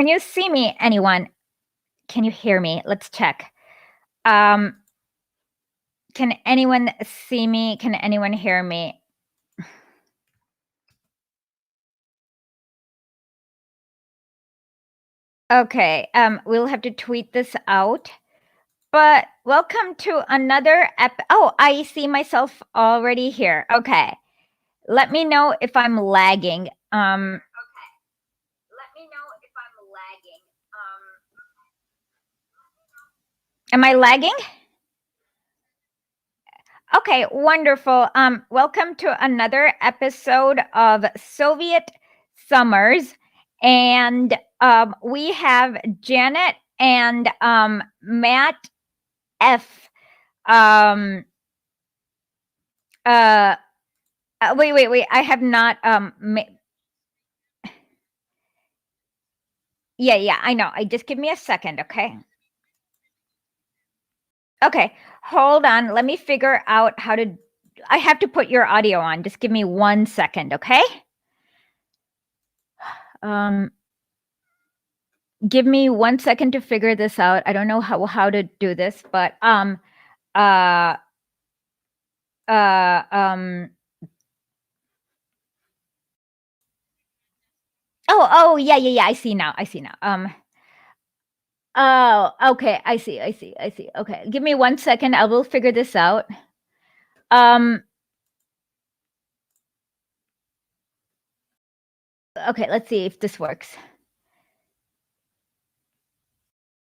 Can you see me, anyone? Can you hear me? Let's check. Can anyone see me? Can anyone hear me? Okay, we'll have to tweet this out. But welcome to another oh, I see myself already here. Okay. Let me know if I'm lagging. Am I lagging? Okay, wonderful. Welcome to another episode of Soviet Summers. And we have Janet and Matt F. Wait. I have not. Yeah, I know. Just give me a second, okay? Okay, hold on. Let me figure out how to. I have to put your audio on. Just give me 1 second, okay? Give me 1 second to figure this out. I don't know how to do this, but Oh, yeah. I see now. Oh, okay. I see. Okay, give me 1 second. I will figure this out. Okay, let's see if this works.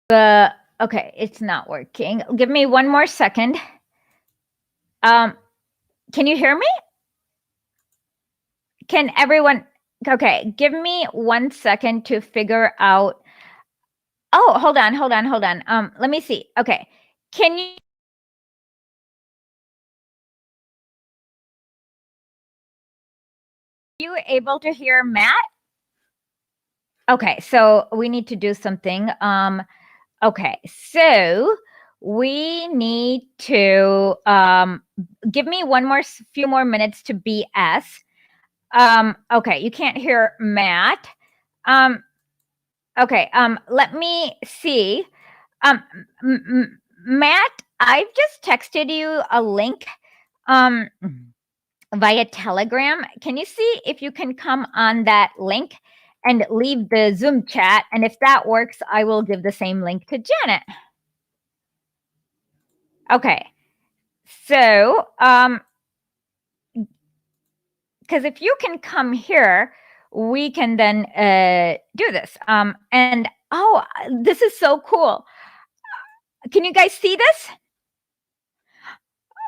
Okay, it's not working. Give me 1 more second. Can you hear me? Can everyone? Okay, give me 1 second to figure out. Oh, hold on. Let me see. Okay, can you able to hear Matt? Okay, so we need to do something. Okay, so we need to give me few more minutes to BS. Okay, you can't hear Matt. Okay, let me see. Matt, I've just texted you a link via Telegram. Can you see if you can come on that link and leave the Zoom chat? And if that works, I will give the same link to Janet. Okay. So, because if you can come here, we can then do this. And oh, this is so cool. Can you guys see this?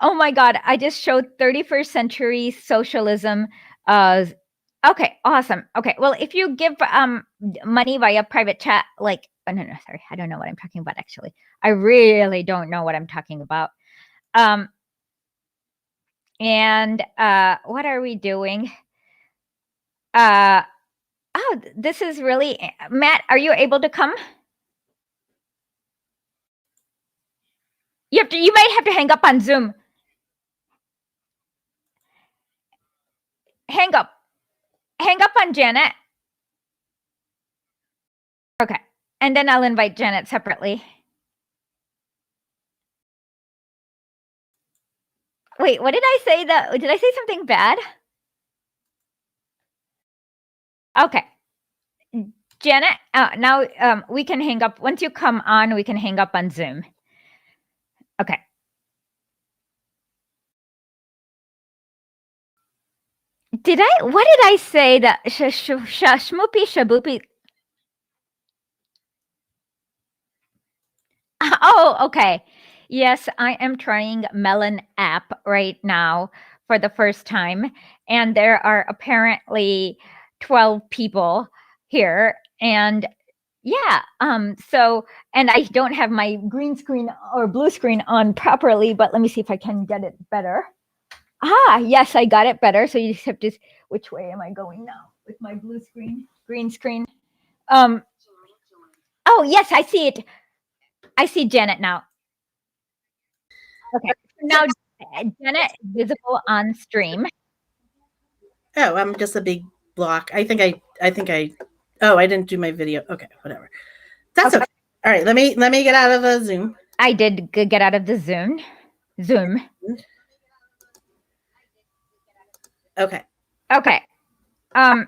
Oh my God, I just showed 31st century socialism. Okay, awesome. Okay, well, if you give money via private chat, like, oh, no, sorry, I don't know what I'm talking about, actually. I really don't know what I'm talking about. And what are we doing? Oh, this is really, Matt, are you able to come? You might have to hang up on Zoom. Hang up on Janet. Okay, and then I'll invite Janet separately. Wait, what did I say? Did I say something bad? Okay, Janet, now we can hang up. Once you come on, we can hang up on Zoom. Okay. What did I say? That shmoopy shaboopy? Oh, okay. Yes, I am trying Melon app right now for the first time, and there are apparently 12 people here, and yeah, so, and I don't have my green screen or blue screen on properly, but let me see if I can get it better. Yes, I got it better. So you just have to, which way am I going now with my blue screen, green screen? Oh, yes, I see it. I see Janet now. Okay, now Janet is visible on stream. Oh, I'm just a big block. I think I Oh, I didn't do my video. Okay, whatever. That's okay. All right, let me get out of the Zoom. I did get out of the Zoom. Okay. Okay. And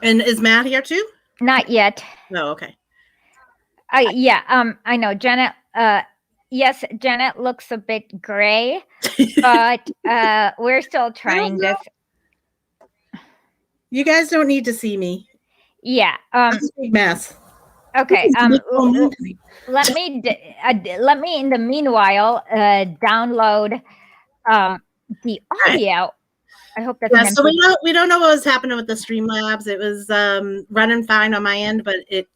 is Matt here too? Not yet. No, okay. Yeah, I know Janet. Yes, Janet looks a bit gray, but we're still trying this. You guys don't need to see me. Yeah. That's a big mess. Okay. Let me in the meanwhile download the audio. I hope that's so we don't know what was happening with the Streamlabs. It was running fine on my end, but it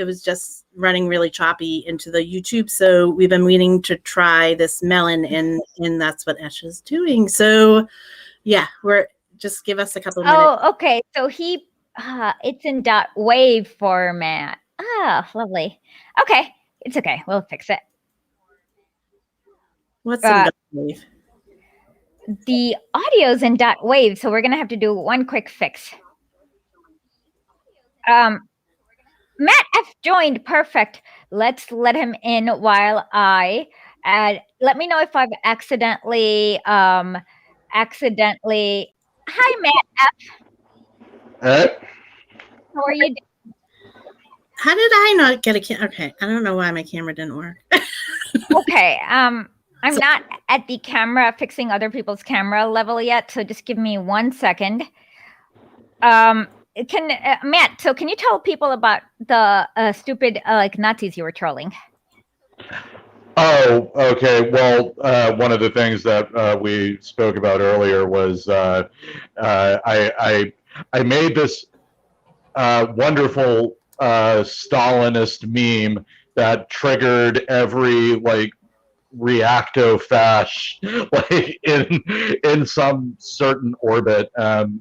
was just running really choppy into the YouTube. So we've been meaning to try this melon, and that's what Ash is doing. So yeah, just give us a couple of minutes. Oh, okay. So it's in .wave format. Ah, lovely. Okay, it's okay. We'll fix it. What's in .wave? The audio's in .wave, so we're gonna have to do one quick fix. Matt F joined. Perfect. Let's let him in while I add. Let me know if I've accidentally. Hi, Matt F. How are you doing? How did I not get a camera? Okay, I don't know why my camera didn't work. Okay. I'm not at the camera fixing other people's camera level yet, so just give me 1 second. Matt, so can you tell people about the stupid Nazis you were trolling? Oh, okay. Well, one of the things that we spoke about earlier was I made this wonderful Stalinist meme that triggered every reacto-fash in some certain orbit. One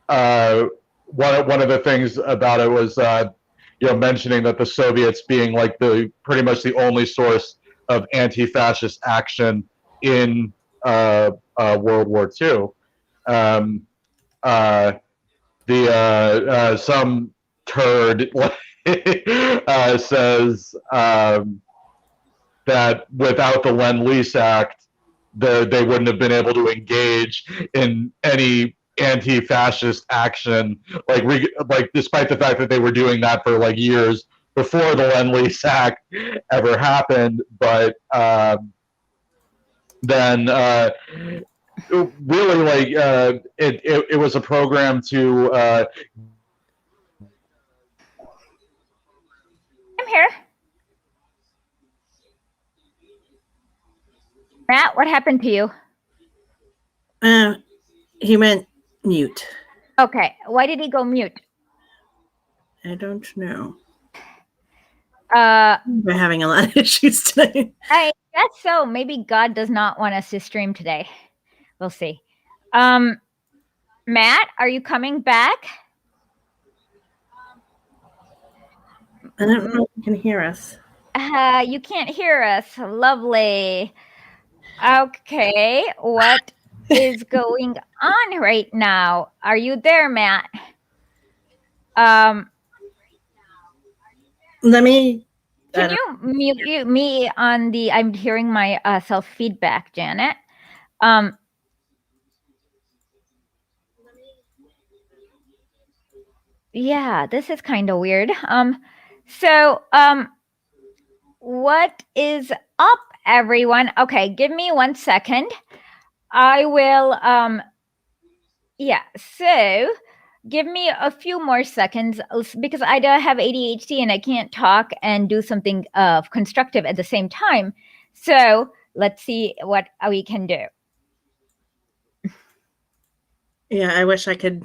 of the things about it was mentioning that the Soviets being pretty much the only source of anti-fascist action in World War II. Some turd says that without the Lend-Lease Act, they wouldn't have been able to engage in any anti-fascist action, despite the fact that they were doing that for years before the Lend-Lease Act ever happened. But then really it was a program to I'm here. Matt, what happened to you? He went mute. Okay. Why did he go mute? I don't know. We're having a lot of issues today. I guess so. Maybe God does not want us to stream today. We'll see. Matt, are you coming back? I don't know if you can hear us. You can't hear us. Lovely. Okay. What is going on right now? Are you there, Matt? Let me. Can you mute me on the? I'm hearing my self feedback, Janet. Yeah, this is kind of weird. So what is up, everyone? Okay, give me 1 second. I will. Yeah. So. Give me a few more seconds because I have ADHD and I can't talk and do something constructive at the same time. So let's see what we can do. Yeah, I wish I could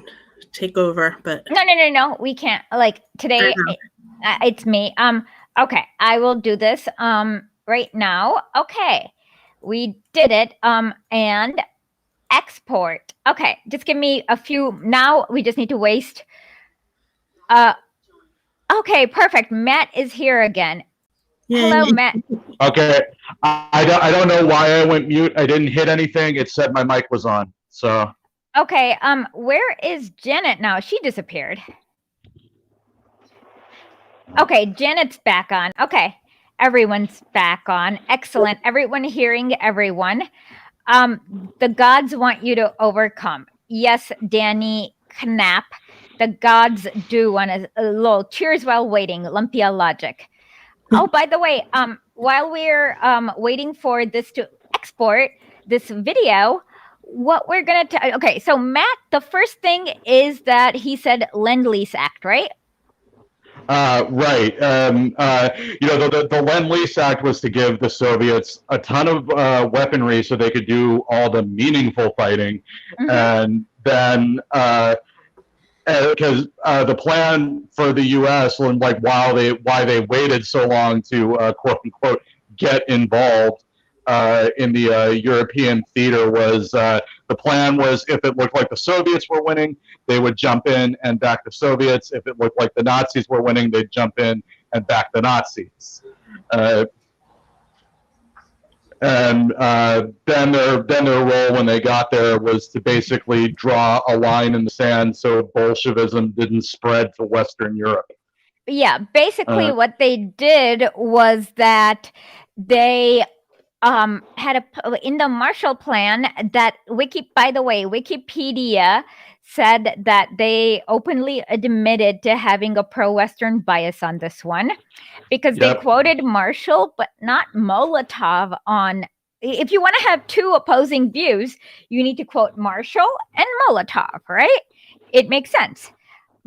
take over, but no, we can't. Today, it's me. Okay, I will do this right now. Okay, we did it. And export. Okay, just give me a few. Now we just need to waste. Okay, perfect. Matt is here again. Yay. Hello, Matt. Okay, I don't know why I went mute. I didn't hit anything. It said my mic was on. So. Okay. Where is Janet now? She disappeared. Okay, Janet's back on. Okay, everyone's back on. Excellent. Everyone hearing everyone. The gods want you to overcome. Yes, Danny Knapp. The gods do want a little cheers while waiting. Lumpia logic. Oh, by the way, while we're waiting for this to export this video, what we're gonna okay. So Matt, the first thing is that he said Lend-Lease Act, right? Right. The Lend-Lease Act was to give the Soviets a ton of weaponry so they could do all the meaningful fighting, Mm-hmm. and then because the plan for the U.S. and like why they waited so long to quote unquote get involved in the European theater was the plan was if it looked like the Soviets were winning, they would jump in and back the Soviets. If it looked like the Nazis were winning, they'd jump in and back the Nazis. And then their role when they got there was to basically draw a line in the sand so Bolshevism didn't spread to Western Europe. Yeah, basically what they did was that they had in the Marshall Plan that by the way, Wikipedia said that they openly admitted to having a pro-Western bias on this one because they quoted Marshall but not Molotov on. If you want to have two opposing views, you need to quote Marshall and Molotov, right? It makes sense.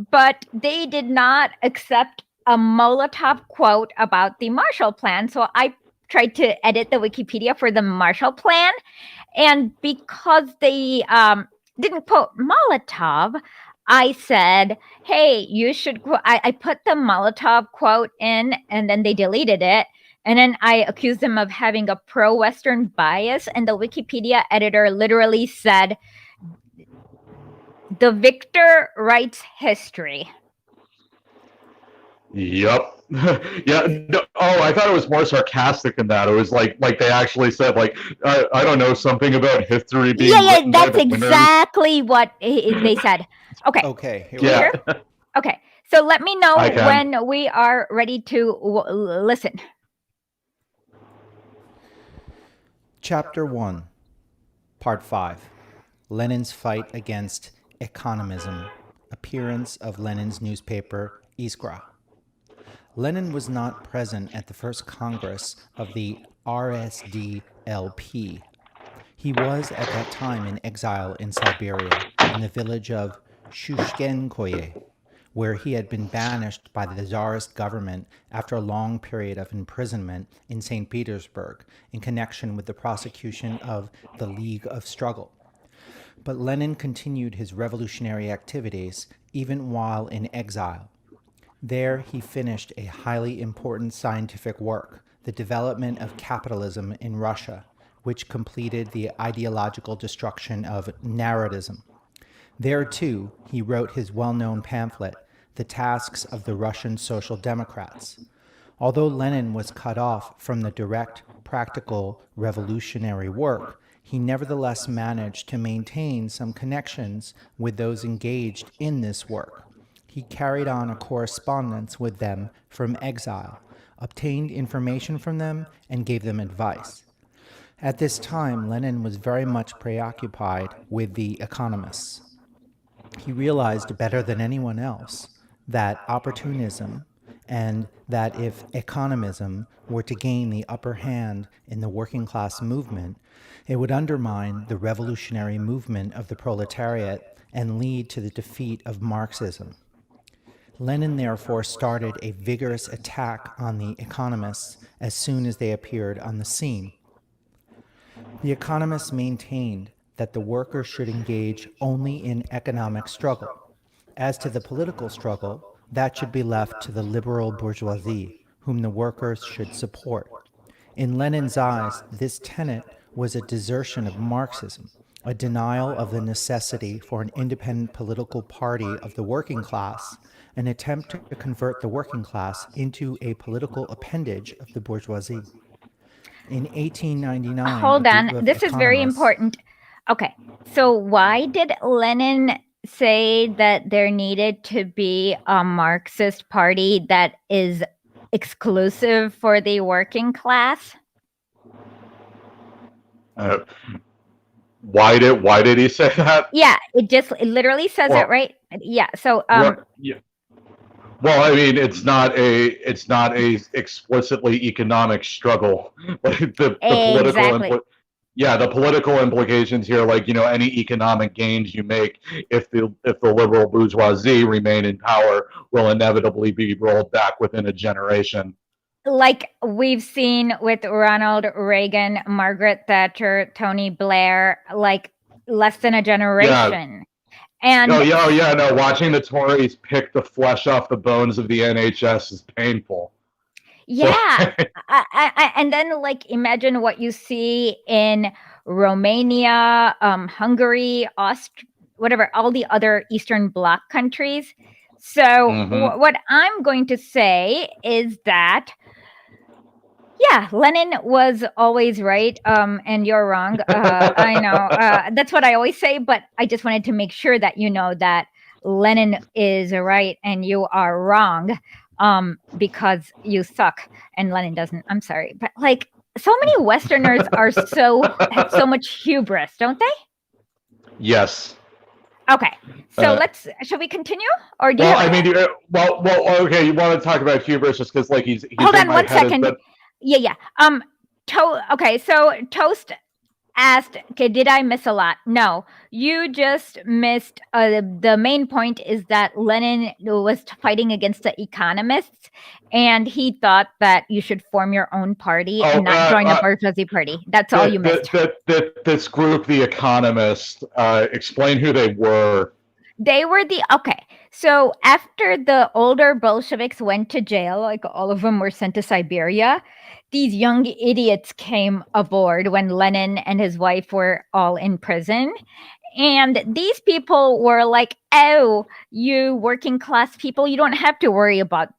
But they did not accept a Molotov quote about the Marshall Plan. So I tried to edit the Wikipedia for the Marshall Plan. And because they didn't quote Molotov, I said, hey, you should quote. I put the Molotov quote in and then they deleted it. And then I accused them of having a pro-Western bias. And the Wikipedia editor literally said, the victor writes history. Yep. Yeah. No, oh, I thought it was more sarcastic than that. It was like they actually said like I don't know, something about history being written by that's the winners. exactly what they said. Okay. Okay. Here Yeah. we go. Okay. So let me know I can. when we are ready to listen. Chapter 1, Part 5. Lenin's Fight Against Economism. Appearance of Lenin's newspaper, Iskra. Lenin was not present at the first Congress of the RSDLP. He was at that time in exile in Siberia, in the village of Shushkenkoye, where he had been banished by the Tsarist government after a long period of imprisonment in St. Petersburg in connection with the prosecution of the League of Struggle. But Lenin continued his revolutionary activities even while in exile. There he finished a highly important scientific work, The Development of Capitalism in Russia, which completed the ideological destruction of Narodism. There, too, he wrote his well-known pamphlet, The Tasks of the Russian Social Democrats. Although Lenin was cut off from the direct, practical, revolutionary work, he nevertheless managed to maintain some connections with those engaged in this work. He carried on a correspondence with them from exile, obtained information from them, and gave them advice. At this time, Lenin was very much preoccupied with the economists. He realized better than anyone else that opportunism and that if economism were to gain the upper hand in the working class movement, it would undermine the revolutionary movement of the proletariat and lead to the defeat of Marxism. Lenin therefore started a vigorous attack on the economists as soon as they appeared on the scene. The economists maintained that the workers should engage only in economic struggle. As to the political struggle, that should be left to the liberal bourgeoisie, whom the workers should support. In Lenin's eyes, this tenet was a desertion of Marxism, a denial of the necessity for an independent political party of the working class, an attempt to convert the working class into a political appendage of the bourgeoisie. In 1899, hold on, this is very important. Okay, so why did Lenin say that there needed to be a Marxist party that is exclusive for the working class? Uh, why did he say that? Yeah, it literally says it, Well, right? Yeah. So yeah. Well, I mean, it's not a explicitly economic struggle. Like the political exactly. the political implications here, like any economic gains you make if the liberal bourgeoisie remain in power, will inevitably be rolled back within a generation. Like we've seen with Ronald Reagan, Margaret Thatcher, Tony Blair, like less than a Yeah. generation. Oh And yeah, oh yeah. No, watching the Tories pick the flesh off the bones of the NHS is painful. So yeah, and then like imagine what you see in Romania, Hungary, whatever, all the other Eastern Bloc countries. So Mhm. what I'm going to say is that yeah, Lenin was always right, and you're wrong. I know. That's what I always say, but I just wanted to make sure that you know that Lenin is right and you are wrong, because you suck and Lenin doesn't. I'm sorry, but like so many Westerners have so much hubris, don't they? Yes. Okay, so Uh, shall we continue, or do you well, have? I mean, okay. You want to talk about hubris just because, like, he's Hold in on my one head. second. Yeah. Okay, so Toast asked, okay, did I miss a lot? No, you just missed the main point is that Lenin was fighting against the economists, and he thought that you should form your own party Oh, and not join a bourgeoisie party. That's all you missed. This group, the Economists, explain who they were. They were okay. So after the older Bolsheviks went to jail, like all of them were sent to Siberia, these young idiots came aboard when Lenin and his wife were all in prison. And these people were like, oh, you working class people, you don't have to worry about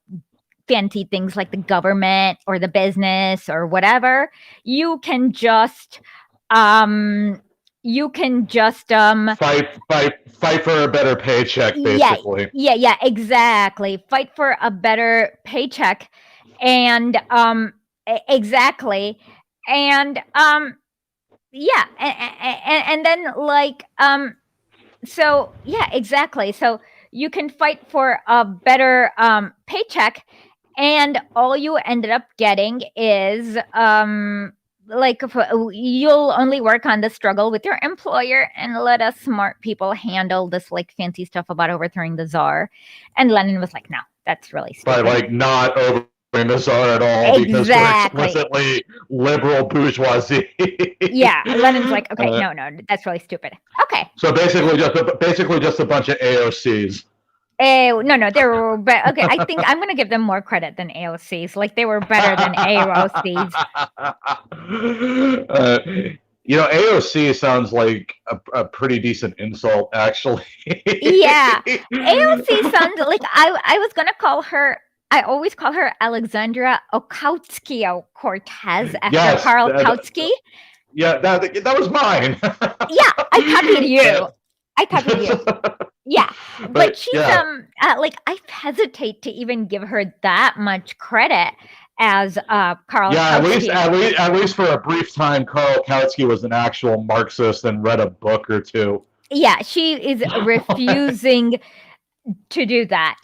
fancy things like the government or the business or whatever. You can just Fight for a better paycheck, basically. yeah, exactly. Fight for a better paycheck, and exactly, and yeah, and then like so yeah, exactly. So you can fight for a better paycheck, and all you ended up getting is like you'll only work on the struggle with your employer and let us smart people handle this like fancy stuff about overthrowing the czar. And Lenin was like, no, that's really stupid. By like not overthrowing the czar at all, because we're explicitly liberal bourgeoisie. Yeah, Lenin's like, okay, no, that's really stupid. Okay. So basically just a bunch of AOCs. No, they were but okay. I think I'm gonna give them more credit than AOCs. Like they were better than AOCs. AOC sounds like a pretty decent insult, actually. Yeah, AOC sounds like I was gonna call her. I always call her Alexandra Ocasio-Cortez after Karl Kautsky. Yeah, that was mine. Yeah, I copied you. Yeah, but she's like I hesitate to even give her that much credit as Karl Kautsky. At least for a brief time, Karl Kautsky was an actual Marxist and read a book or two. Yeah, she is refusing to do that.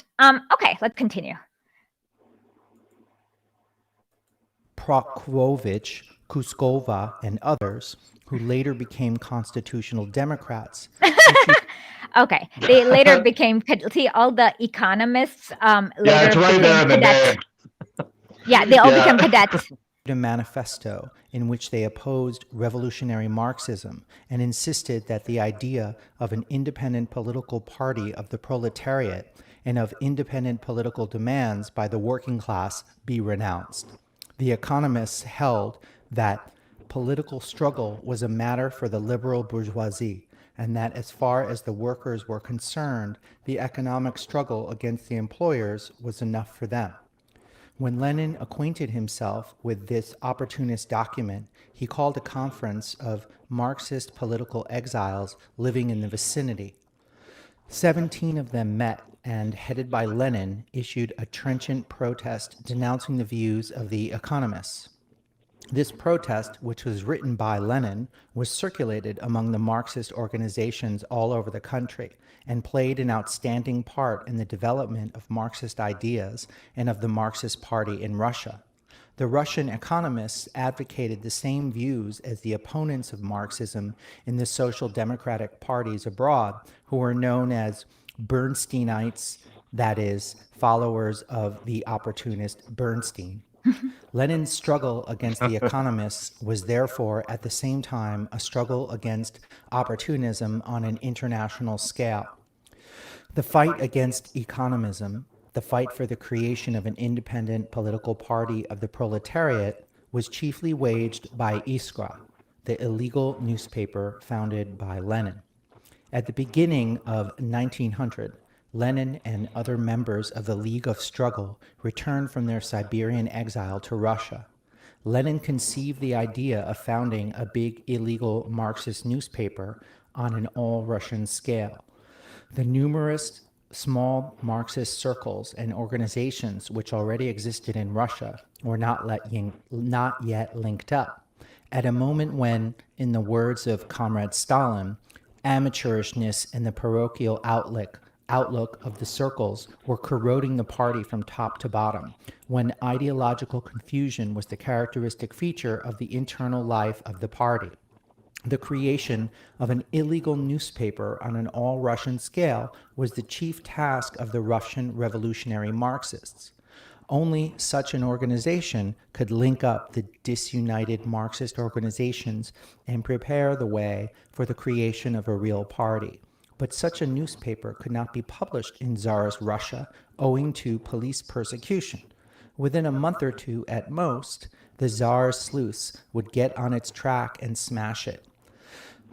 Okay, let's continue. Prokofiev, Kuskova, and others, who later became constitutional Democrats. Okay, they later became, see, all the economists later it's right became there in the cadets. name. Yeah, they all became cadets. A manifesto in which they opposed revolutionary Marxism and insisted that the idea of an independent political party of the proletariat and of independent political demands by the working class be renounced. The economists held that political struggle was a matter for the liberal bourgeoisie, and that as far as the workers were concerned, the economic struggle against the employers was enough for them. When Lenin acquainted himself with this opportunist document, he called a conference of Marxist political exiles living in the vicinity. 17 of them met and, headed by Lenin, issued a trenchant protest denouncing the views of the economists. This protest, which was written by Lenin, was circulated among the Marxist organizations all over the country and played an outstanding part in the development of Marxist ideas and of the Marxist Party in Russia. The Russian economists advocated the same views as the opponents of Marxism in the social democratic parties abroad, who were known as Bernsteinites, that is, followers of the opportunist Bernstein. Lenin's struggle against the economists was therefore at the same time a struggle against opportunism on an international scale. The fight against economism, the fight for the creation of an independent political party of the proletariat, was chiefly waged by Iskra, the illegal newspaper founded by Lenin. At the beginning of 1900, Lenin and other members of the League of Struggle returned from their Siberian exile to Russia. Lenin conceived the idea of founding a big illegal Marxist newspaper on an all-Russian scale. The numerous small Marxist circles and organizations which already existed in Russia were not yet linked up. At a moment when, in the words of Comrade Stalin, amateurishness and the parochial outlook of the circles were corroding the party from top to bottom, when ideological confusion was the characteristic feature of the internal life of the party. The creation of an illegal newspaper on an all-Russian scale was the chief task of the Russian revolutionary Marxists. Only such an organization could link up the disunited Marxist organizations and prepare the way for the creation of a real party. But such a newspaper could not be published in Tsarist Russia owing to police persecution. Within a month or two at most, the Tsar's sleuths would get on its track and smash it.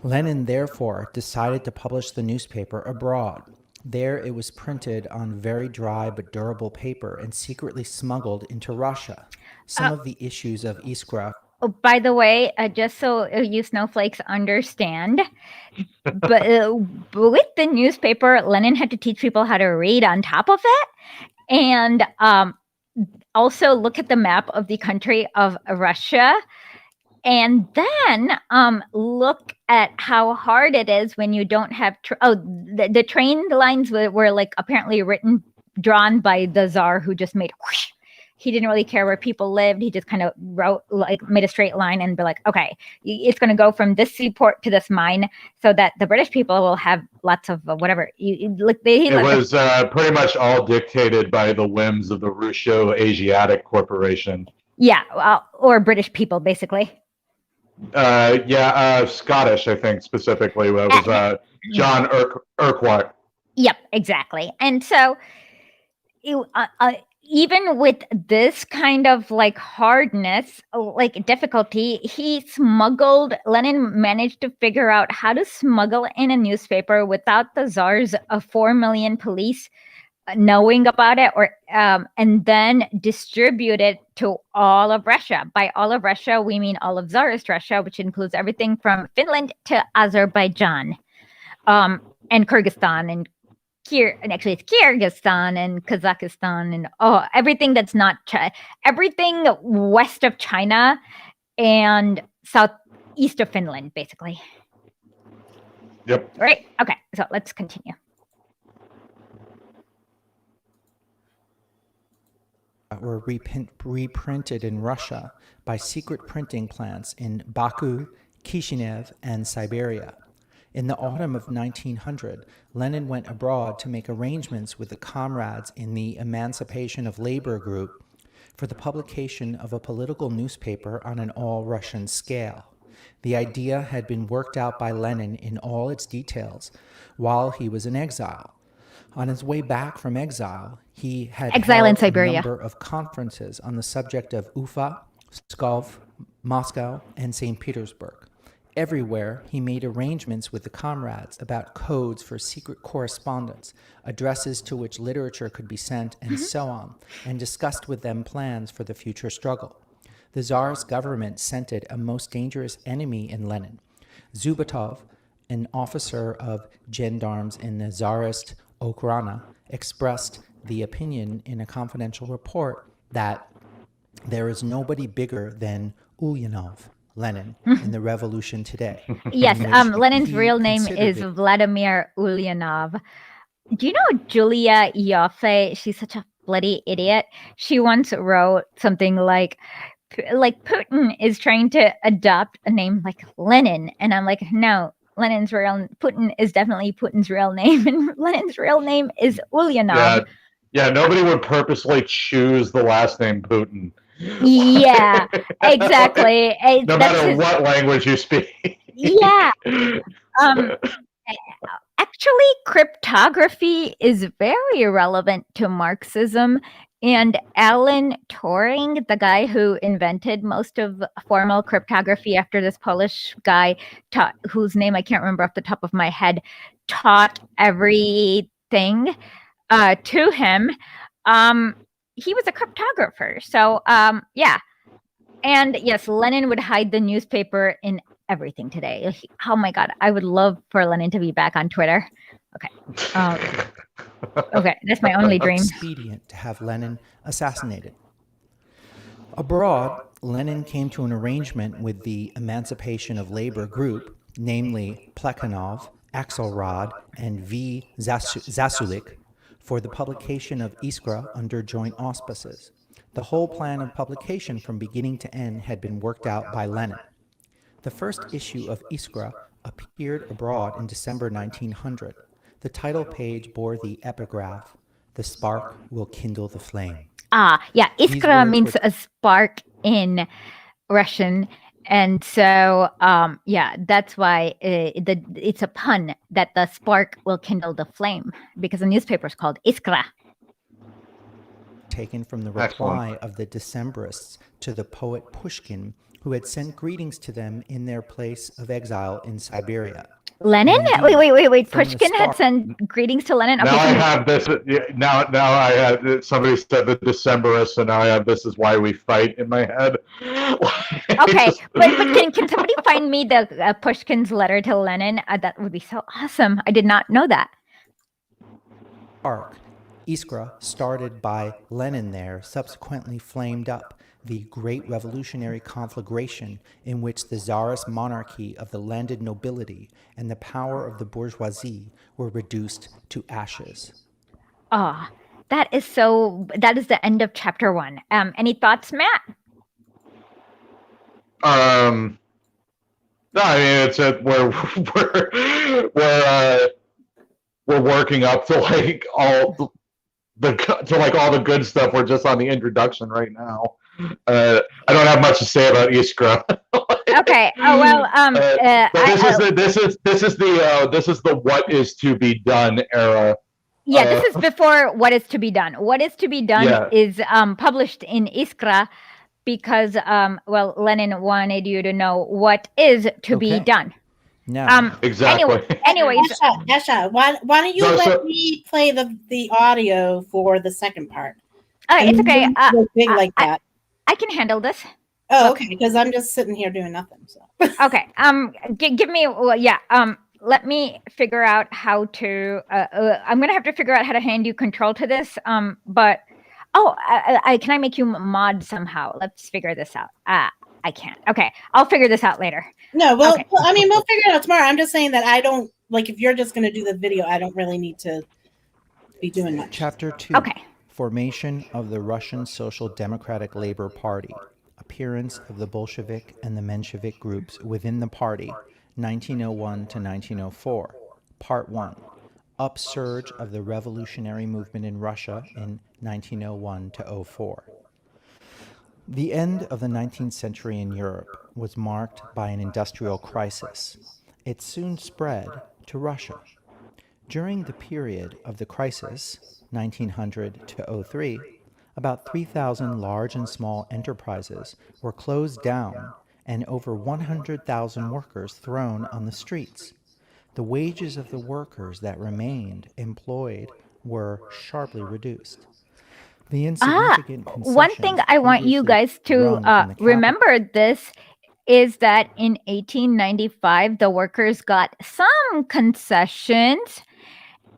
Lenin, therefore, decided to publish the newspaper abroad. There it was printed on very dry but durable paper and secretly smuggled into Russia. Some of the issues of Iskra. Oh, by the way, just so you snowflakes understand, but with the newspaper, Lenin had to teach people how to read on top of it. And also look at the map of the country of Russia. And then look at how hard it is when you don't have the train lines were like apparently drawn by the Tsar, who just made whoosh. He didn't really care where people lived. He just kind of made a straight line and be like, okay, it's going to go from this seaport to this mine, so that the British people will have lots of whatever. It was pretty much all dictated by the whims of the Russo-Asiatic Corporation. Yeah, or British people, basically. Scottish, I think, specifically. It was John Urquhart. Yep, exactly. And so even with this kind of like hardness, like difficulty, Lenin managed to figure out how to smuggle in a newspaper without the Tsar's 4 million police knowing about it, or and then distribute it to all of Russia. By all of Russia, we mean all of Tsarist Russia, which includes everything from Finland to Azerbaijan, and Kyrgyzstan, and actually it's Kyrgyzstan and Kazakhstan, and everything that's not everything west of China and southeast of Finland, basically. Yep. Right. Okay. So let's continue. Were reprinted in Russia by secret printing plants in Baku, Kishinev, and Siberia. In the autumn of 1900, Lenin went abroad to make arrangements with the comrades in the Emancipation of Labor group for the publication of a political newspaper on an all-Russian scale. The idea had been worked out by Lenin in all its details while he was in exile. On his way back from exile, he had held a number of conferences on the subject of Ufa, Pskov, Moscow, and St. Petersburg. Everywhere, he made arrangements with the comrades about codes for secret correspondence, addresses to which literature could be sent, and so on, and discussed with them plans for the future struggle. The Tsar's government scented a most dangerous enemy in Lenin. Zubetov, an officer of gendarmes in the Tsarist Okhrana, expressed the opinion in a confidential report that there is nobody bigger than Ulyanov, Lenin, in the revolution today. Yes, in which Lenin's he real name considered is it- Vladimir Ulyanov. Do you know Julia Ioffe? She's such a bloody idiot. She once wrote something like Putin is trying to adopt a name like Lenin, and I'm like, no, Putin is definitely Putin's real name, and Lenin's real name is Ulyanov. Yeah, nobody would purposely choose the last name Putin. Yeah, exactly. No matter what language you speak. Yeah. Actually, cryptography is very relevant to Marxism. And Alan Turing, the guy who invented most of formal cryptography after this Polish guy whose name I can't remember off the top of my head, taught everything to him. He was a cryptographer. So, yeah. And yes, Lenin would hide the newspaper in everything today. Oh my God, I would love for Lenin to be back on Twitter. Okay. Okay, that's my only dream. expedient to have Lenin assassinated. Abroad, Lenin came to an arrangement with the Emancipation of Labor group, namely Plekhanov, Axelrod, and V. Zasulik, for the publication of Iskra under joint auspices. The whole plan of publication from beginning to end had been worked out by Lenin. The first issue of Iskra appeared abroad in December 1900. The title page bore the epigraph, "The spark will kindle the flame." Yeah, Iskra means a spark in Russian. And so, yeah, that's why it's a pun that the spark will kindle the flame, because the newspaper is called Iskra. Taken from the reply of the Decembrists to the poet Pushkin, who had sent greetings to them in their place of exile in Siberia. Lenin? Indeed, Wait. from the Pushkin had start- sent greetings to Lenin? Now Okay, I have this. Now I have. Somebody said the Decemberists, so now I have "This is why we fight" in my head. okay, but can somebody find me the Pushkin's letter to Lenin? That would be so awesome. I did not know that. Arc, Iskra, started by Lenin there, subsequently flamed up the great revolutionary conflagration in which the Tsarist monarchy of the landed nobility and the power of the bourgeoisie were reduced to ashes. That is the end of chapter 1. Any thoughts, Matt? No, I mean it's we're working up to like all the good stuff. We're just on the introduction right now. I don't have much to say about Iskra. Okay. Oh well. But this is the what is to be done era. Yeah, this is before what is to be done. What is to be done is published in Iskra because Lenin wanted you to know what is to be done. Now, Exactly. Anyways, Esha, why don't you let me play the audio for the second part? it's okay. Big like that. I can handle this. Oh, okay. Because I'm just sitting here doing nothing. So. Okay. Give me. Let me figure out how to. I'm gonna have to figure out how to hand you control to this. But can I make you mod somehow? Let's figure this out. I can't. Okay, I'll figure this out later. No, well, okay. I mean, we'll figure it out tomorrow. I'm just saying that I don't like if you're just going to do the video. I don't really need to be doing much. Chapter 2. Okay. Formation of the Russian Social Democratic Labor Party. Appearance of the Bolshevik and the Menshevik groups within the party, 1901 to 1904. Part 1. Upsurge of the revolutionary movement in Russia in 1901 to 04. The end of the 19th century in Europe was marked by an industrial crisis. It soon spread to Russia. During the period of the crisis, 1900 to 03, about 3,000 large and small enterprises were closed down and over 100,000 workers thrown on the streets. The wages of the workers that remained employed were sharply reduced. The insignificant One thing I want you guys to remember this is that in 1895, the workers got some concessions,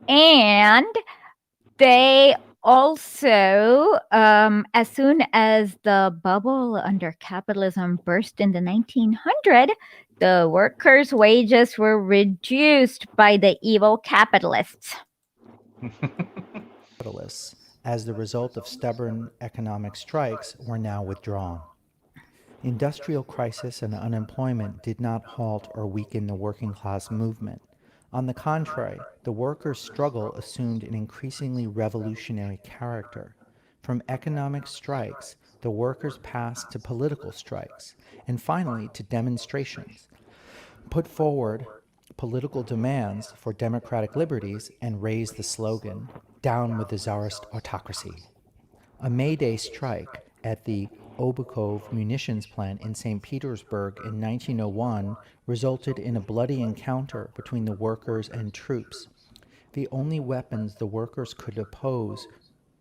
and they also, as soon as the bubble under capitalism burst in the 1900, the workers' wages were reduced by the evil capitalists. Capitalists, as the result of stubborn economic strikes, were now withdrawn. Industrial crisis and unemployment did not halt or weaken the working class movement. On the contrary, the workers' struggle assumed an increasingly revolutionary character. From economic strikes, the workers passed to political strikes, and finally to demonstrations, put forward political demands for democratic liberties, and raised the slogan, "Down with the Tsarist autocracy." A May Day strike at the Obukhov munitions plant in St. Petersburg in 1901 resulted in a bloody encounter between the workers and troops. The only weapons the workers could oppose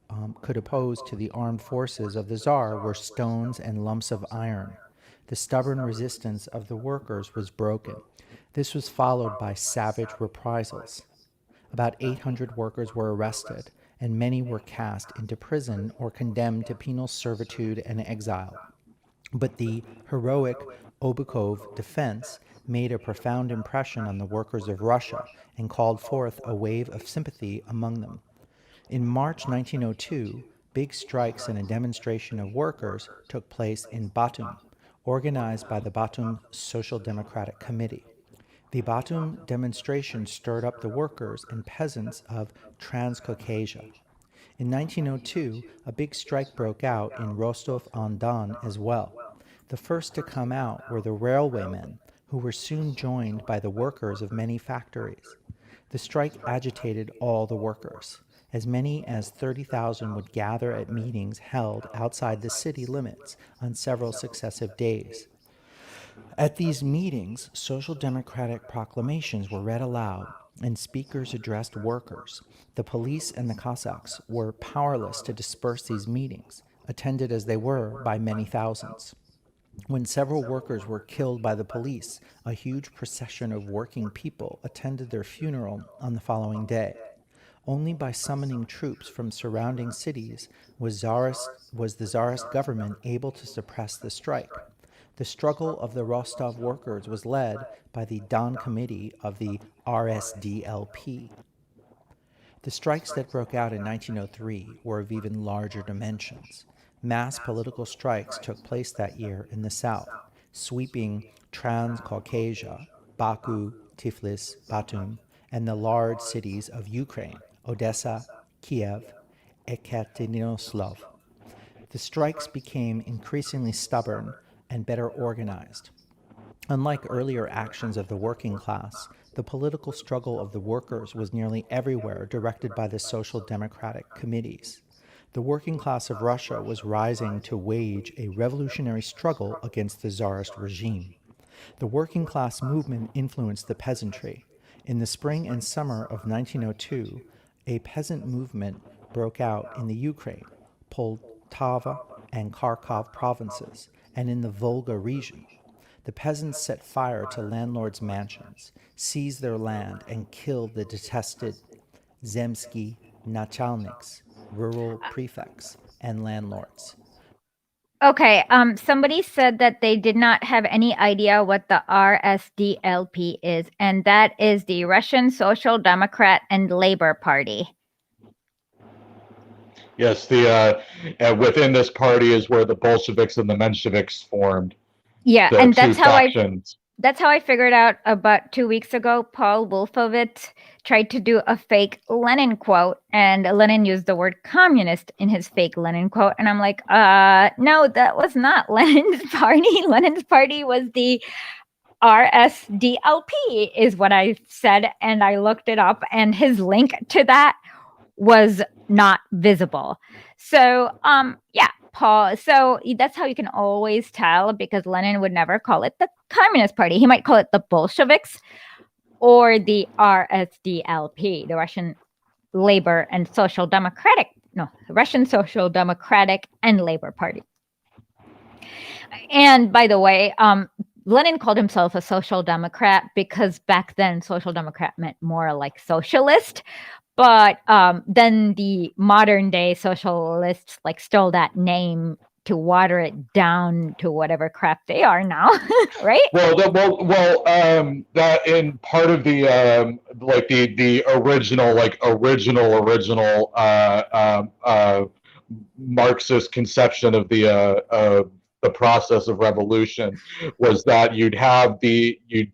to the armed forces of the Tsar were stones and lumps of iron. The stubborn resistance of the workers was broken. This was followed by savage reprisals. About 800 workers were arrested, and many were cast into prison or condemned to penal servitude and exile. But the heroic Obukhov defense made a profound impression on the workers of Russia and called forth a wave of sympathy among them. In March 1902, big strikes and a demonstration of workers took place in Batum, organized by the Batum Social Democratic Committee. The Batum demonstration stirred up the workers and peasants of Transcaucasia. In 1902, a big strike broke out in Rostov-on-Don as well. The first to come out were the railwaymen, who were soon joined by the workers of many factories. The strike agitated all the workers. As many as 30,000 would gather at meetings held outside the city limits on several successive days. At these meetings, social democratic proclamations were read aloud, and speakers addressed workers. The police and the Cossacks were powerless to disperse these meetings, attended as they were by many thousands. When several workers were killed by the police, a huge procession of working people attended their funeral on the following day. Only by summoning troops from surrounding cities was the Tsarist government able to suppress the strike. The struggle of the Rostov workers was led by the Don Committee of the RSDLP. The strikes that broke out in 1903 were of even larger dimensions. Mass political strikes took place that year in the south, sweeping Transcaucasia, Baku, Tiflis, Batum, and the large cities of Ukraine, Odessa, Kiev, Ekaterinodar. The strikes became increasingly stubborn and better organized. Unlike earlier actions of the working class, the political struggle of the workers was nearly everywhere directed by the social democratic committees. The working class of Russia was rising to wage a revolutionary struggle against the Tsarist regime. The working class movement influenced the peasantry. In the spring and summer of 1902, a peasant movement broke out in the Ukraine, Poltava, and Kharkov provinces, and in the Volga region. The peasants set fire to landlords' mansions, seized their land, and killed the detested zemsky nachalniks, rural prefects, and landlords. Okay, somebody said that they did not have any idea what the RSDLP is, and that is the Russian Social Democrat and Labor Party. Yes, within this party is where the Bolsheviks and the Mensheviks formed. Yeah, The and two factions. that's how I figured out about 2 weeks ago. Paul Wolfowitz tried to do a fake Lenin quote, and Lenin used the word communist in his fake Lenin quote. And I'm like, no, that was not Lenin's party. Lenin's party was the RSDLP, is what I said. And I looked it up, and his link to that was not visible. So, yeah, Paul. So that's how you can always tell, because Lenin would never call it the Communist Party. He might call it the Bolsheviks or the RSDLP, the Russian Labor and Social Democratic, Russian Social Democratic and Labor Party. And by the way, Lenin called himself a social democrat because back then social democrat meant more like socialist. But then the modern day socialists like stole that name to water it down to whatever crap they are now, right? That in part of the like the original Marxist conception of the process of revolution was that you'd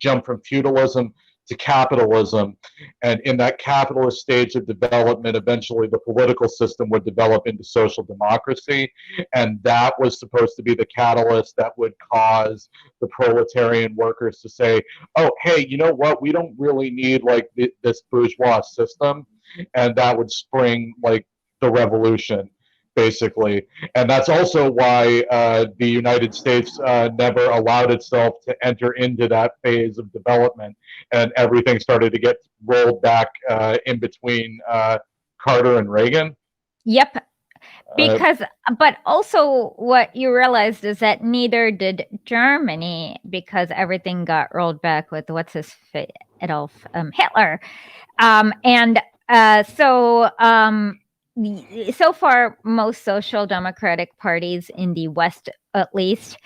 jump from feudalism to capitalism, and in that capitalist stage of development, eventually the political system would develop into social democracy, and that was supposed to be the catalyst that would cause the proletarian workers to say, "Oh, hey, you know what? We don't really need like this bourgeois system," and that would spring like the revolution, basically. And that's also why the United States never allowed itself to enter into that phase of development, and everything started to get rolled back in between Carter and Reagan. Yep. Because, but also what you realized is that neither did Germany, because everything got rolled back with what's his Adolf Hitler, and so so far most social democratic parties in the West, at least,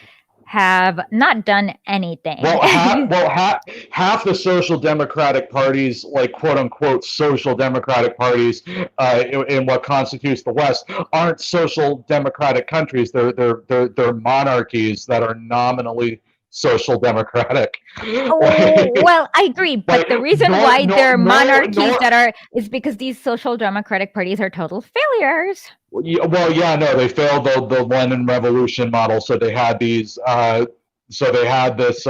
have not done anything. Half the social democratic parties, like quote unquote social democratic parties, in what constitutes the West, aren't social democratic countries. They're monarchies that are nominally social democratic. Well, I agree, but the reason why they're monarchies that are is because these social democratic parties are total failures. Well, yeah, no, they failed the Lenin Revolution model. So they had these. So they had this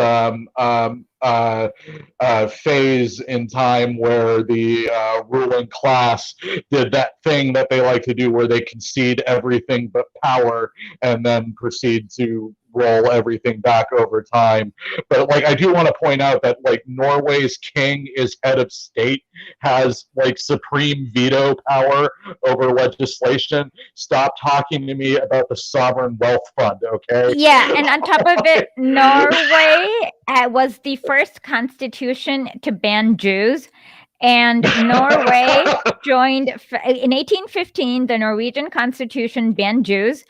phase in time where the ruling class did that thing that they like to do, where they concede everything but power, and then proceed to roll everything back over time. But like, I do want to point out that like Norway's king is head of state, has like supreme veto power over legislation. Stop talking to me about the sovereign wealth fund, okay? Yeah, and on top of it, Norway was the first constitution to ban Jews. And Norway joined in 1815. The Norwegian Constitution banned Jews,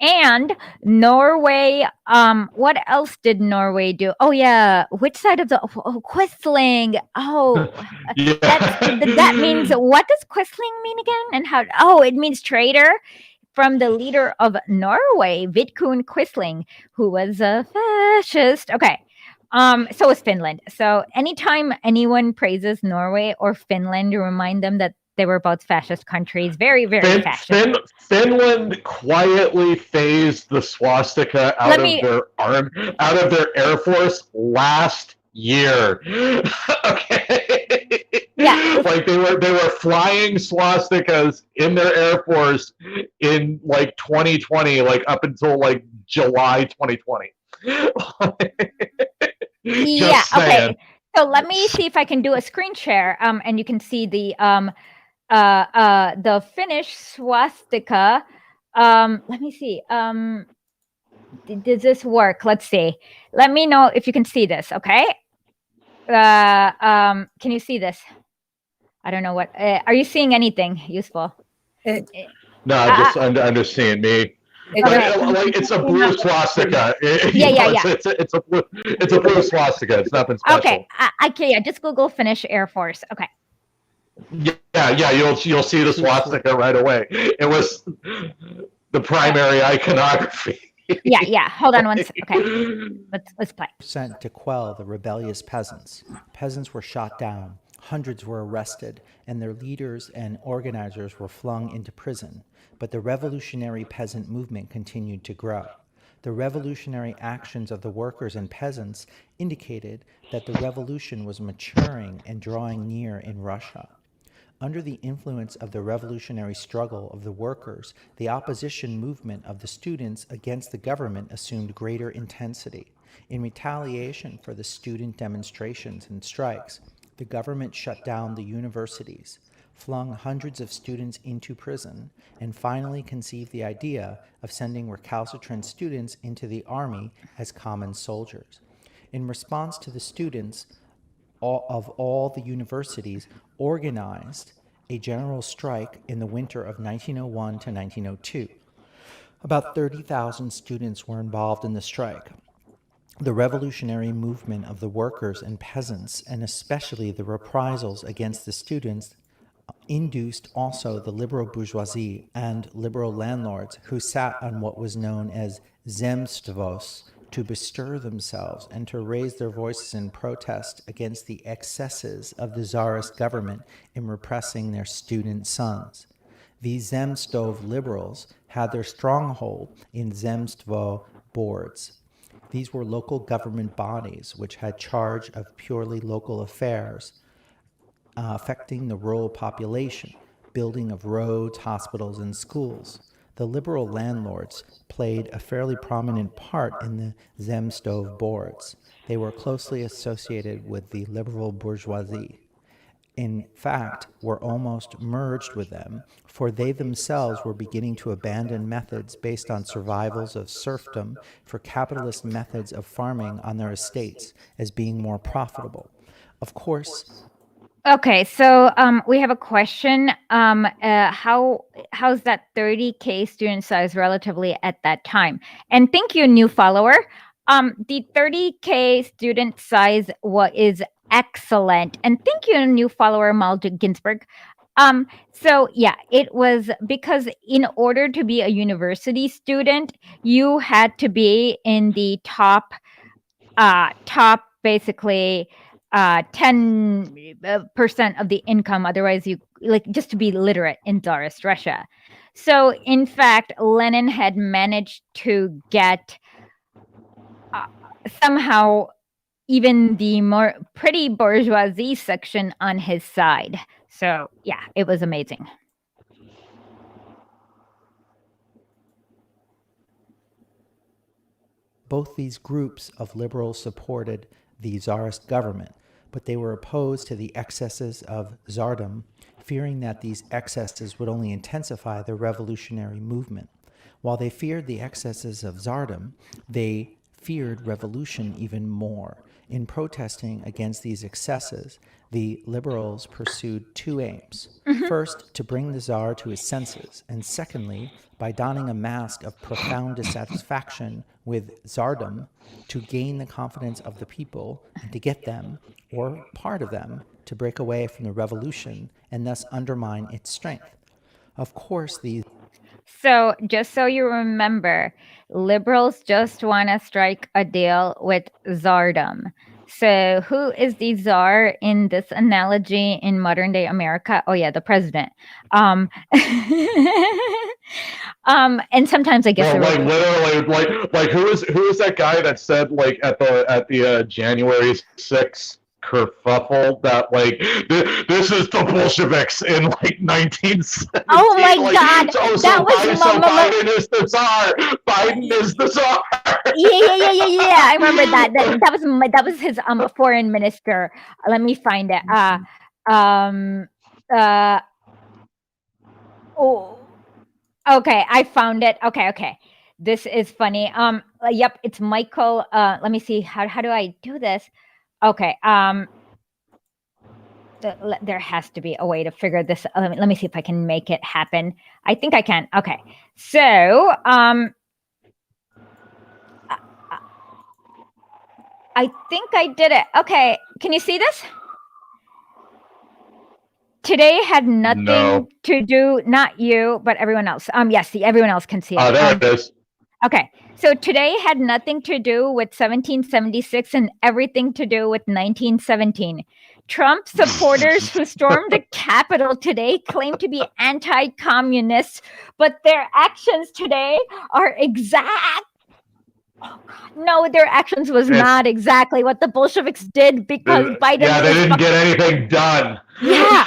and Norway. What else did Norway do? Oh yeah, which side of the Quisling? Oh, Yeah. that means, what does Quisling mean again? And how? Oh, it means traitor. From the leader of Norway, Vidkun Quisling, who was a fascist. Okay. So is Finland. So anytime anyone praises Norway or Finland, you remind them that they were both fascist countries. Very, very fascist. Finland quietly phased the swastika out of their air force last year. Okay. Yeah. Like they were flying swastikas in their air force in like 2020, like up until like July 2020. Yeah. Okay. So let me see if I can do a screen share. And you can see the Finnish swastika. Let me see. Does this work? Let's see. Let me know if you can see this. Okay. Can you see this? I don't know what. Are you seeing anything useful? No, I'm just seeing me. Like it's a blue swastika. Yeah. It's a blue swastika. It's nothing special. Okay. Okay. Yeah. Just Google Finnish Air Force. Okay. Yeah. You'll see the swastika right away. It was the primary iconography. Yeah. Hold on one second. Okay. Let's play. Sent to quell the rebellious peasants. Peasants were shot down. Hundreds were arrested, and their leaders and organizers were flung into prison. But the revolutionary peasant movement continued to grow. The revolutionary actions of the workers and peasants indicated that the revolution was maturing and drawing near in Russia. Under the influence of the revolutionary struggle of the workers, the opposition movement of the students against the government assumed greater intensity. In retaliation for the student demonstrations and strikes, the government shut down the universities, flung hundreds of students into prison, and finally conceived the idea of sending recalcitrant students into the army as common soldiers. In response to the students of all the universities organized a general strike in the winter of 1901 to 1902. About 30,000 students were involved in the strike. The revolutionary movement of the workers and peasants, and especially the reprisals against the students, induced also the liberal bourgeoisie and liberal landlords who sat on what was known as zemstvos to bestir themselves and to raise their voices in protest against the excesses of the czarist government in repressing their student sons. These zemstov liberals had their stronghold in zemstvo boards. These were local government bodies which had charge of purely local affairs affecting the rural population, building of roads, hospitals, and schools. The liberal landlords played a fairly prominent part in the zemstov boards. They were closely associated with the liberal bourgeoisie. In fact, were almost merged with them, for they themselves were beginning to abandon methods based on survivals of serfdom for capitalist methods of farming on their estates as being more profitable. Of course, Okay, so we have a question. How's that 30K student size relatively at that time? And thank you, new follower. The 30K student size is excellent, and thank you, new follower Malja Ginsburg. So yeah, it was because in order to be a university student, you had to be in the top basically 10% of the income. Otherwise, you just to be literate in Tsarist Russia. So in fact, Lenin had managed to get somehow even the more pretty bourgeoisie section on his side. So yeah, it was amazing. both these groups of liberals supported the Tsarist government, but they were opposed to the excesses of Tsardom, fearing that these excesses would only intensify the revolutionary movement. While they feared the excesses of Tsardom, they feared revolution even more. In protesting against these excesses, the liberals pursued two aims. First, to bring the Tsar to his senses, and secondly, by donning a mask of profound dissatisfaction with Tsardom, to gain the confidence of the people and to get them, or part of them, to break away from the revolution and thus undermine its strength. Of course, these So, just so you remember, liberals just want to strike a deal with Tsardom. So, who is the czar in this analogy in modern day America? Oh yeah, the president. And sometimes I guess Well, like literally, like who is that guy that said like at the January 6th kerfuffle that like this is the Bolsheviks in like 1917. Oh my like, God, that was Biden is the czar. Biden is the czar. Yeah. I remember that. That was his foreign minister. Let me find it. Oh, okay, I found it. Okay. This is funny. Yep, it's Michael. Let me see. How do I do this? Okay. There has to be a way to figure this. Let me see if I can make it happen. I think I can. Okay. So, I think I did it. Okay. Can you see this? Today had nothing to do, not you, but everyone else. Yes, everyone else can see it. Oh, there it is. Okay. So today had nothing to do with 1776 and everything to do with 1917. Trump supporters who stormed the Capitol today claim to be anti-communists, but their actions today are exact. Oh God, no, their actions was not exactly what the Bolsheviks did because Biden. Yeah, they didn't get anything done. Yeah.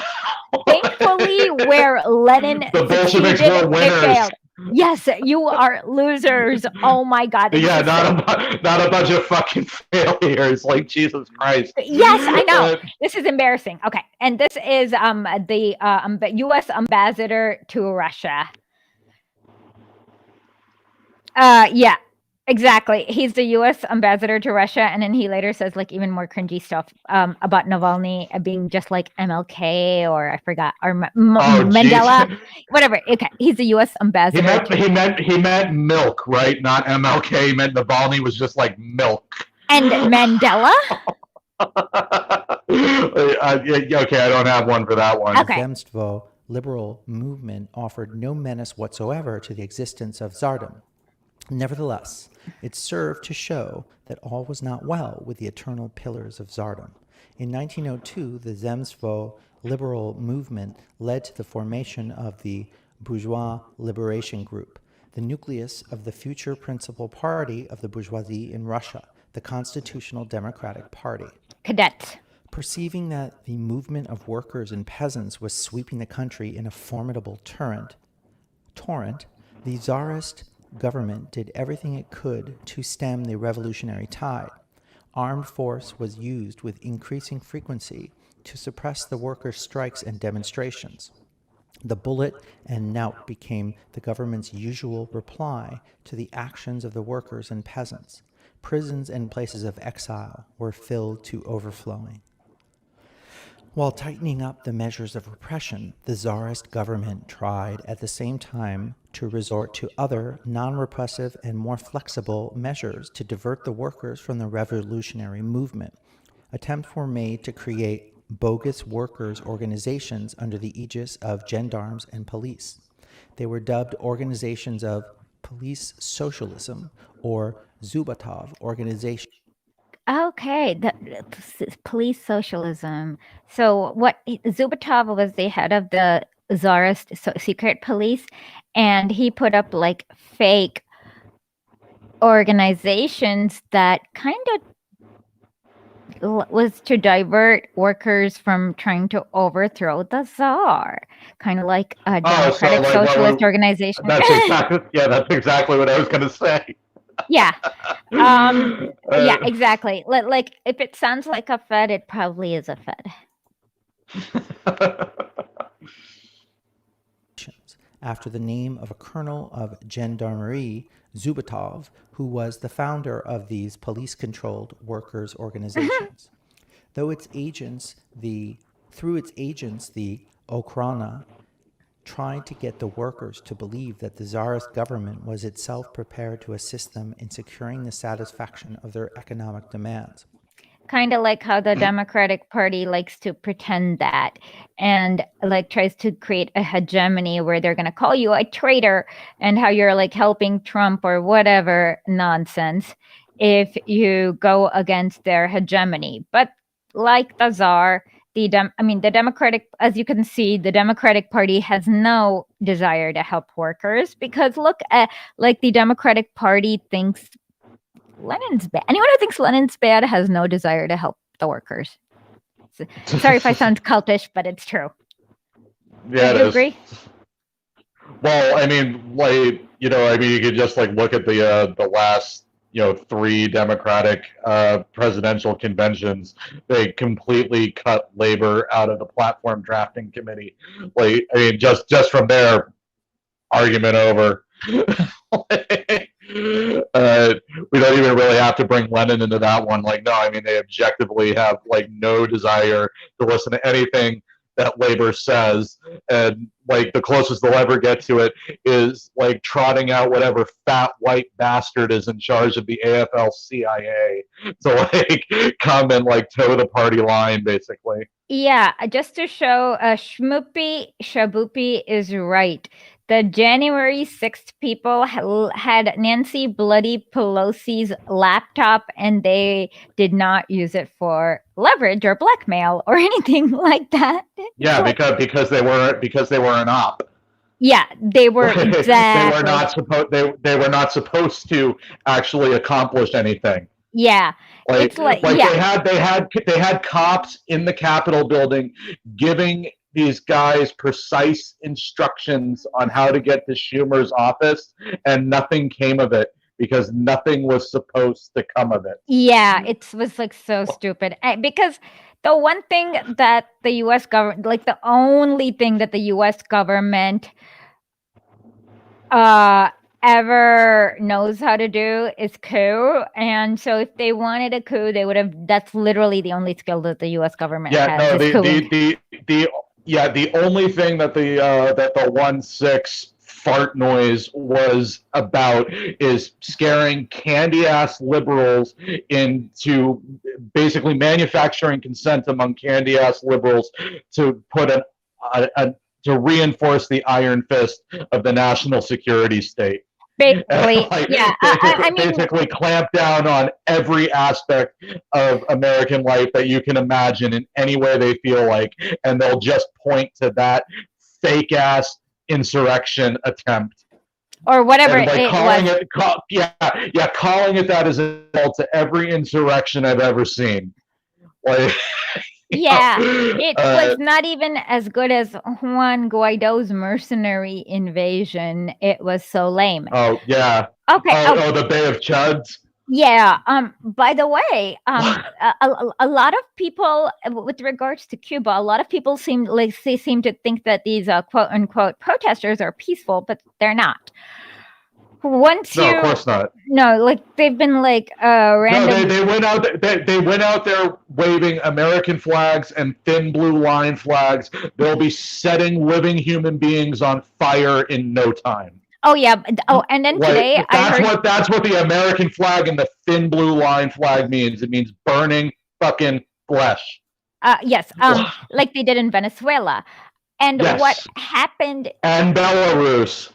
Thankfully, where Lenin the Bolsheviks were winners. Failed. Yes, you are losers. Oh my God. Yeah, not a bunch of fucking failures. Like Jesus Christ. Yes, I know. This is embarrassing. Okay, and this is the U.S. ambassador to Russia. Yeah. Exactly. He's the U.S. ambassador to Russia, and then he later says like even more cringy stuff about Navalny being just like MLK or I forgot or Oh, geez. Mandela, whatever. Okay, he's the U.S. He ambassador meant to he meant he meant milk, right? Not MLK. He meant Navalny was just like milk. and Mandela. Okay, I don't have one for that one. Okay. The Zemstvo liberal movement offered no menace whatsoever to the existence of Tsardom. Nevertheless, it served to show that all was not well with the eternal pillars of Tsardom. In 1902, the Zemstvo liberal movement led to the formation of the Bourgeois Liberation Group, the nucleus of the future principal party of the bourgeoisie in Russia, the Constitutional Democratic Party. Cadets. Perceiving that the movement of workers and peasants was sweeping the country in a formidable torrent, the Tsarist government did everything it could to stem the revolutionary tide. Armed force was used with increasing frequency to suppress the workers' strikes and demonstrations. The bullet and knout became the government's usual reply to the actions of the workers and peasants. Prisons and places of exile were filled to overflowing. While tightening up the measures of repression, the Tsarist government tried at the same time to resort to other non-repressive and more flexible measures to divert the workers from the revolutionary movement. Attempts were made to create bogus workers' organizations under the aegis of gendarmes and police. They were dubbed organizations of police socialism or Zubotov organizations. Okay, police socialism. So what Zubotov was the head of the Tsarist secret police, and he put up like fake organizations that kind of was to divert workers from trying to overthrow the Tsar, kind of like a democratic like socialist organization. That's exactly what I was going to say. Yeah. Yeah, exactly. Like if it sounds like a Fed, it probably is a Fed. After the name of a colonel of gendarmerie, Zubotov, who was the founder of these police-controlled workers' organizations. Through its agents, the Okhrana tried to get the workers to believe that the Tsarist government was itself prepared to assist them in securing the satisfaction of their economic demands. Kind of like how the Democratic Party likes to pretend that and like tries to create a hegemony where they're going to call you a traitor and how you're like helping Trump or whatever nonsense if you go against their hegemony. But like the Tsar, the Democratic, as you can see, the Democratic Party has no desire to help workers because look at like the Democratic Party thinks Lenin's bad. Anyone who thinks Lenin's bad has no desire to help the workers. Sorry if I sound cultish, but it's true. Yeah, do you agree? Well, I mean, like you could just like look at the last 3 Democratic presidential conventions. They completely cut labor out of the platform drafting committee. Like, I mean, just from there, argument over. We don't even really have to bring Lenin into that one. Like, no, I mean, they objectively have like no desire to listen to anything that labor says, and like the closest they'll ever get to it is like trotting out whatever fat white bastard is in charge of the AFL-CIA to like come and like toe the party line, basically. Yeah, just to show Shaboopy is right. The January 6th people had Nancy Bloody Pelosi's laptop and they did not use it for leverage or blackmail or anything like that. Yeah, because they were an op. Yeah, they were exactly. They were not supposed to actually accomplish anything. Yeah. It's like yeah. they had cops in the Capitol building giving these guys precise instructions on how to get to Schumer's office, and nothing came of it because nothing was supposed to come of it. Yeah, it was like so stupid. Because the one thing that the U.S. government, like the only thing that the U.S. government ever knows how to do is coup. And so if they wanted a coup, they would have, that's literally the only skill that the US government Yeah, has no, is cooing. the only thing that the 1-6 fart noise was about is scaring candy ass liberals into basically manufacturing consent among candy ass liberals to put to reinforce the iron fist of the national security state. Basically, Like yeah. I mean, basically clamp down on every aspect of American life that you can imagine in any way they feel like, and they'll just point to that fake ass insurrection attempt. or whatever And like it was. calling it that is an insult to every insurrection I've ever seen. Like, Yeah, it uh, was not even as good as Juan Guaido's mercenary invasion. It was so lame. oh yeah, Okay. Oh, the Bay of Chuds. yeah. By the way, a lot of people, with regards to Cuba, a lot of people seem to think that these quote unquote protesters are peaceful, but they're not. Once No, of you course not. no, like they've been like No, random. they went out. They went out there waving American flags and thin blue line flags. They'll be setting living human beings on fire in no time. Oh yeah. Oh, and then Like today I heard. that's what the American flag and the thin blue line flag means. It means burning fucking flesh. Yes. Like they did in Venezuela. And what Yes, happened? and Belarus.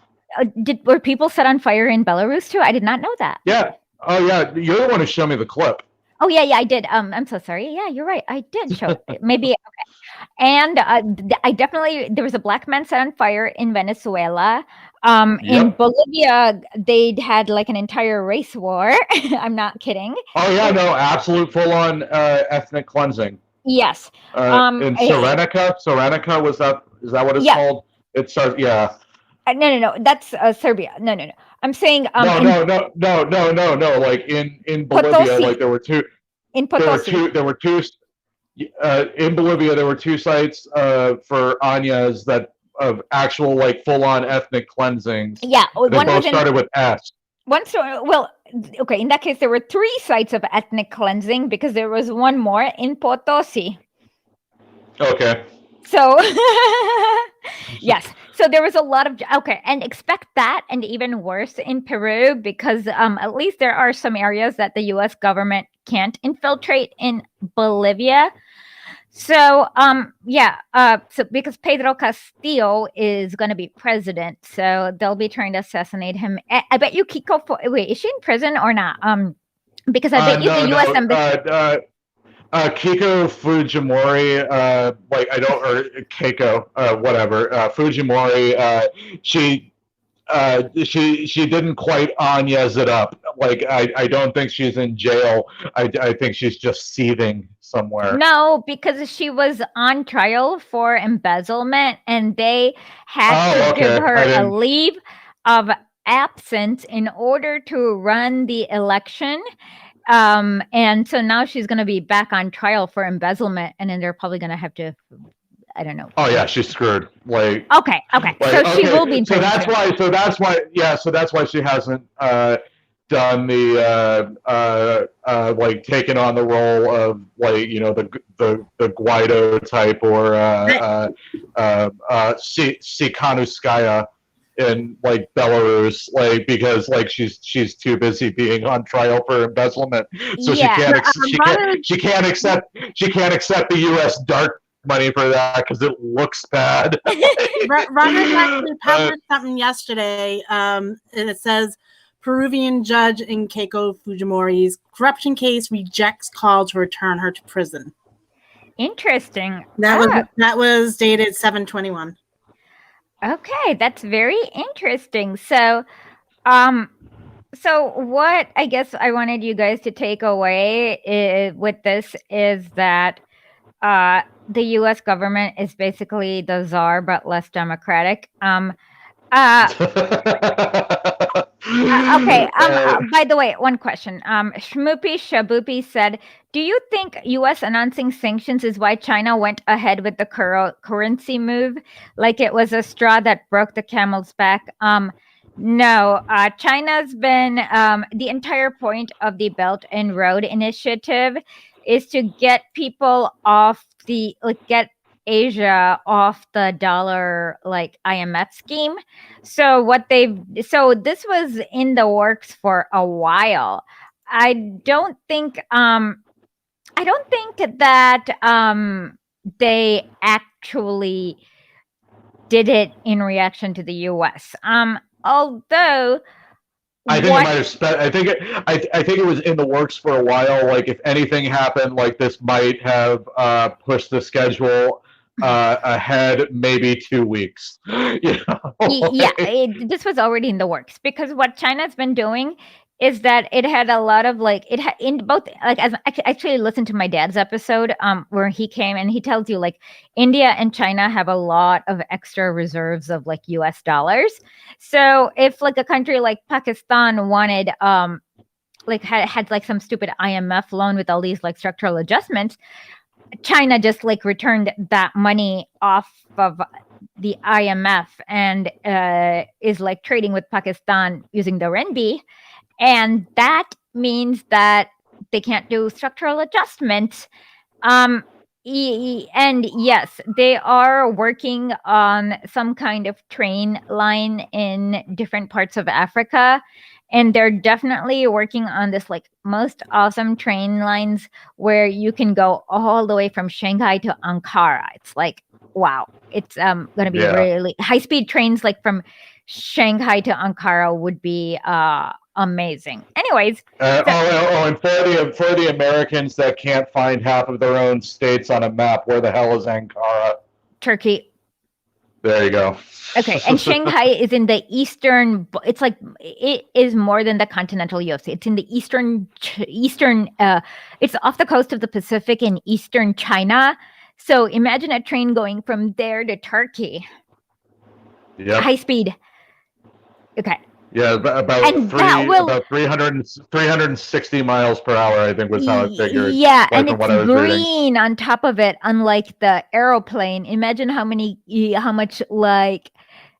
Were people set on fire in Belarus too? I did not know that. Yeah. Oh yeah. You're the one who showed me the clip. Oh yeah, I did. I'm so sorry. Yeah, you're right. I did show it. Maybe okay. And I definitely there was a black man set on fire in Venezuela. In Yep. Bolivia, they'd had like an entire race war. I'm not kidding. Oh yeah. No. Absolute full on ethnic cleansing. Yes. In Serenica, is that what it's Yeah. called? It starts, yeah. No. That's Serbia. No. I'm saying No, in no. Like in Bolivia, Potosi. like there were two. In Potosi. There were two. In Bolivia, there were two sites for Anyas that of actual like full on ethnic cleansings. Yeah, They one both was in started with S. one store. Well, okay. In that case, there were 3 sites of ethnic cleansing because there was one more in Potosi. Okay. So, yes. So there was a lot of and expect that, and even worse in Peru because at least there are some areas that the U.S. government can't infiltrate in Bolivia. So so because Pedro Castillo is going to be president, so they'll be trying to assassinate him. I bet you Kiko. Wait, is she in prison or not? Because I bet you the U.S. embassy. Keiko Fujimori, or Keiko, whatever. Fujimori, she didn't quite Anyas it up. Like I don't think she's in jail. I think she's just seething somewhere. No, because she was on trial for embezzlement, and they had to give her a leave of absence in order to run the election. And so now she's going to be back on trial for embezzlement, and then they're probably going to have to, I don't know. Oh yeah, she's screwed. Like okay. So she will be. So that's why she hasn't done the like taken on the role of like the Guaido type or Sikhanouskaya in like Belarus, like because like she's too busy being on trial for embezzlement, so she can't accept the U.S. dark money for that because it looks bad. Robert actually published something yesterday, and it says Peruvian judge in Keiko Fujimori's corruption case rejects call to return her to prison. Interesting. That was dated 7/21. Okay, that's very interesting. So, so what I guess I wanted you guys to take away with this is that the U.S. government is basically the czar but less democratic. Okay. By the way, one question. Shmoopy Shaboopy said, "Do you think U.S. announcing sanctions is why China went ahead with the currency move, like it was a straw that broke the camel's back?" No, China's been the entire point of the Belt and Road Initiative is to get people off get Asia off the dollar like IMF scheme. So this was in the works for a while. I don't think I don't think that they actually did it in reaction to the US. Although I think it what might have spent. I think it was in the works for a while. Like if anything happened, like this might have pushed the schedule ahead maybe 2 weeks. You know? this was already in the works because what China's been doing is that it had a lot of it had in both as I actually listened to my dad's episode where he came and he tells you India and China have a lot of extra reserves of US dollars. So if a country like Pakistan wanted had some stupid IMF loan with all these structural adjustments, China just returned that money off of the IMF and is trading with Pakistan using the renminbi, and that means that they can't do structural adjustments. And yes, they are working on some kind of train line in different parts of Africa. And they're definitely working on this most awesome train lines where you can go all the way from Shanghai to Ankara. It's wow. It's going to be really high speed trains from Shanghai to Ankara would be amazing. Anyways. And for the Americans that can't find half of their own states on a map, where the hell is Ankara? Turkey. There you go. Okay, and Shanghai is in the eastern. It's it is more than the continental US. It's in the eastern. It's off the coast of the Pacific in eastern China. So imagine a train going from there to Turkey. Yeah. High speed. Okay. Yeah, about 360 miles per hour, I think was how it figured. Yeah, and it's green on top of it, unlike the aeroplane. Imagine how much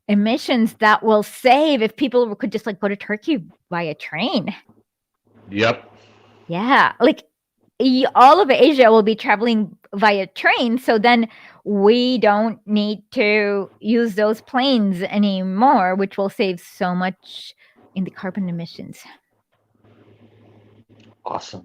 emissions that will save if people could just go to Turkey via train. Yep. Yeah, all of Asia will be traveling via train, so then we don't need to use those planes anymore, which will save so much in the carbon emissions. Awesome.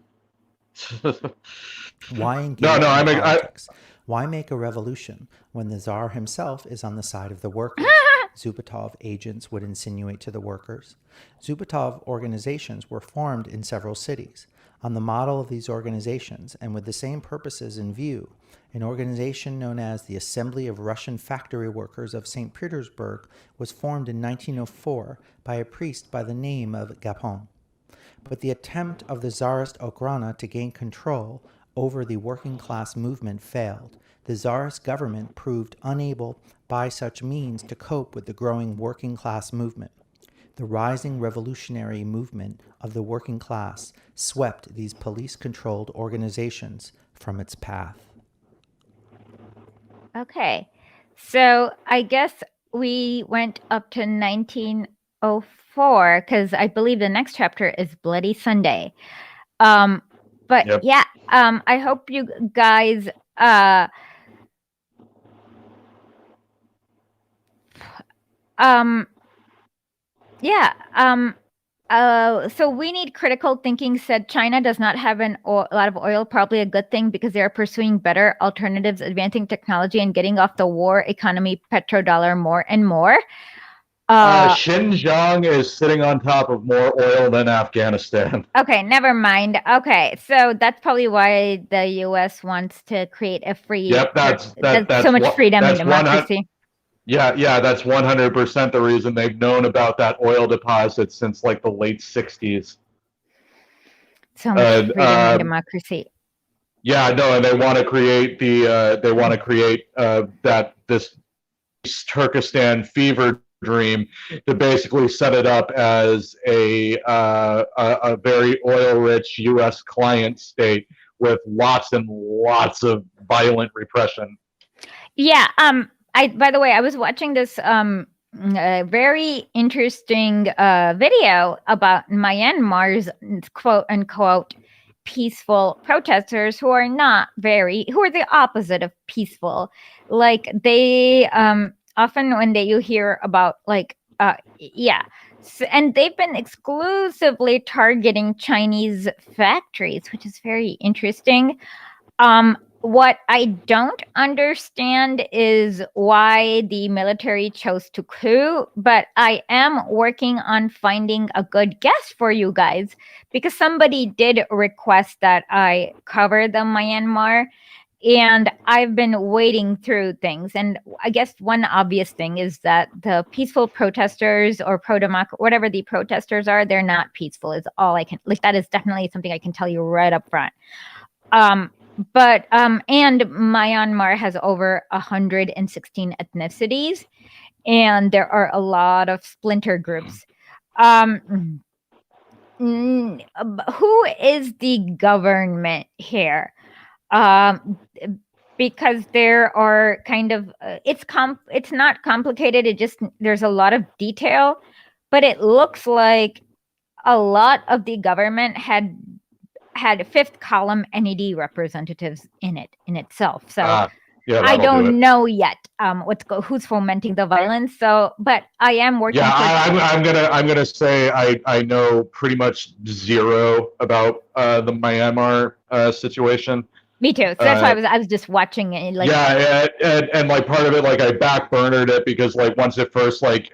Why engage in politics? Why make a revolution when the Tsar himself is on the side of the workers? Zubatov agents would insinuate to the workers. Zubatov organizations were formed in several cities. On the model of these organizations, and with the same purposes in view, an organization known as the Assembly of Russian Factory Workers of St. Petersburg was formed in 1904 by a priest by the name of Gapon. But the attempt of the Tsarist Okhrana to gain control over the working class movement failed. The Tsarist government proved unable by such means to cope with the growing working class movement. The rising revolutionary movement of the working class swept these police-controlled organizations from its path. Okay, so I guess we went up to 1904 because I believe the next chapter is Bloody Sunday. But yep. Yeah, I hope you guys so we need critical thinking, said China does not have a lot of oil, probably a good thing because they are pursuing better alternatives, advancing technology, and getting off the war economy, petrodollar more and more. Xinjiang is sitting on top of more oil than Afghanistan. Okay, never mind. Okay, so that's probably why the U.S. wants to create a free. Yep, that's so much freedom and democracy. Yeah, that's 100% the reason they've known about that oil deposit since the late 60s. So much freedom and democracy. Yeah, no, and they want to create this Turkestan fever dream to basically set it up as a very oil-rich U.S. client state with lots and lots of violent repression. Yeah. By the way, I was watching this a very interesting video about Myanmar's quote unquote peaceful protesters who are who are the opposite of peaceful. Like they often when you hear about and they've been exclusively targeting Chinese factories, which is very interesting. What I don't understand is why the military chose to coup, but I am working on finding a good guess for you guys because somebody did request that I cover the Myanmar, and I've been wading through things. And I guess one obvious thing is that the peaceful protesters or pro-democracy, whatever the protesters are, they're not peaceful is all I can, like, that is definitely something I can tell you right up front. And Myanmar has over 116 ethnicities, and there are a lot of splinter groups. Who is the government here? Because there are kind of it's not complicated. It just there's a lot of detail, but it looks like a lot of the government had fifth column NED representatives in itself. So yeah, I don't know yet who's fomenting the violence. So, but I am working. Yeah, I'm gonna say I know pretty much zero about the Myanmar situation. Me too. So that's why I was just watching it. Like, yeah, and like part of it, like I backburnered it because like once it first like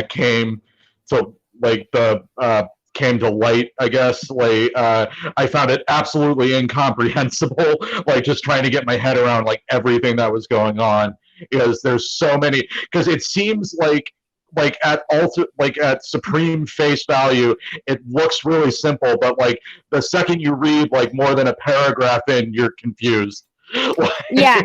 came to like the came to light, I guess, like I found it absolutely incomprehensible, like just trying to get my head around like everything that was going on, because there's so many, because it seems like at supreme face value it looks really simple, but like the second you read like more than a paragraph in, you're confused. yeah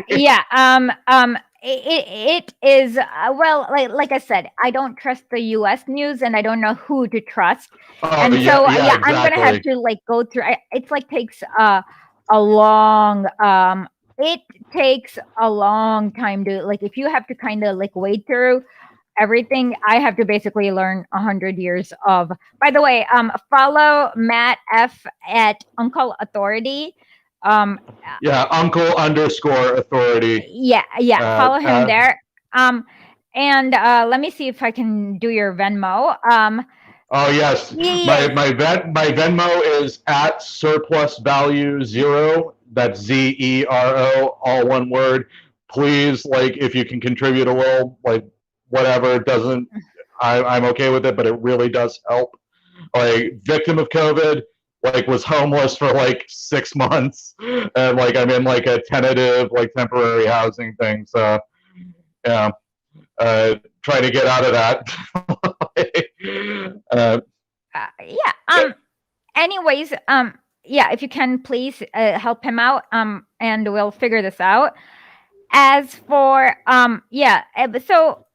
it is well, like I said, I don't trust the US news and I don't know who to trust. And so exactly. I'm gonna have to like go through. It's like takes a long it takes a long time to, like, if you have to kind of like wade through everything, I have to basically learn 100 years of. By the way, follow Matt F at Uncle Authority. Uncle_authority. Follow him there. And let me see if I can do your Venmo. Oh yes, my Venmo is at surplus value 0. That's ZERO, all one word. Please, like, if you can contribute a little, like, whatever, it doesn't, I'm okay with it, but it really does help. Like, victim of COVID, like, was homeless for like 6 months, and like I'm in like a tentative like temporary housing thing. So yeah, trying to get out of that. Anyways, if you can please help him out, and we'll figure this out. As for so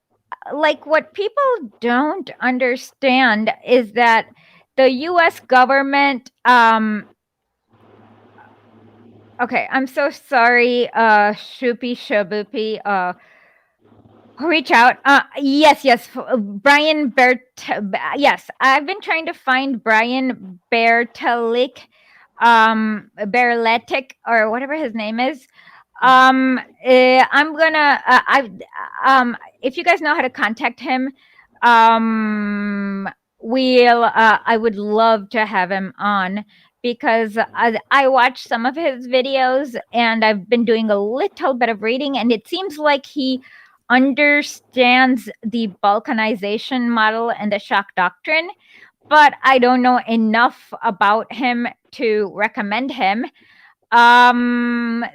like what people don't understand is that the US government okay, I'm so sorry, Shoopy Shaboopy, reach out. Yes, Brian yes, I've been trying to find Brian Bertalik, Berletic, or whatever his name is. I'm gonna if you guys know how to contact him, I would love to have him on, because I watched some of his videos and I've been doing a little bit of reading, and it seems like he understands the balkanization model and the shock doctrine, but I don't know enough about him to recommend him.